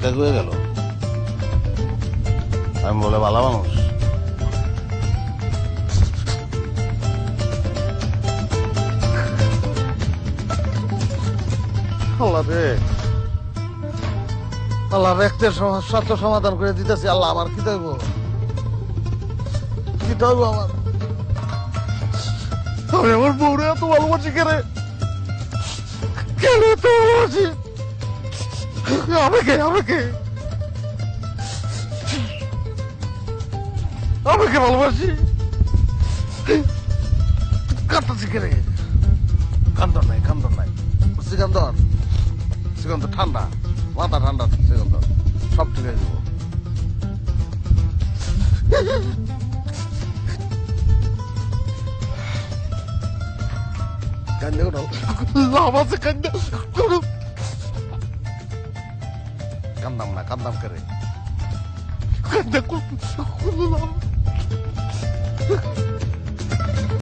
দেখ হয়ে গেল। আমি বলে ভালো মানুষ। আল্লাহ রে, আল্লাহ ব্যক্তির সমস্যা তো সমাধান করে দিতেছি। আল্লাহ আমার কি দেব, কি দেব আমার? আমি আমার বউরে এত ভালোবাসি কেন, কেন এত ভালোবাসি? আমাকে আমাকে আমাকে ভালোবাসি, কাঁদতেছি কেন? কান্দন নাই, কান্দন নাই, সিকান্দর সিকান্দর ঠান্ডা, মাথা ঠান্ডা, সিকান্দর সব ঠিক হয়ে যাবো। কান্দে লাভ আছে, কান্দে কান্দাম না, কান্দাম করে কান্দে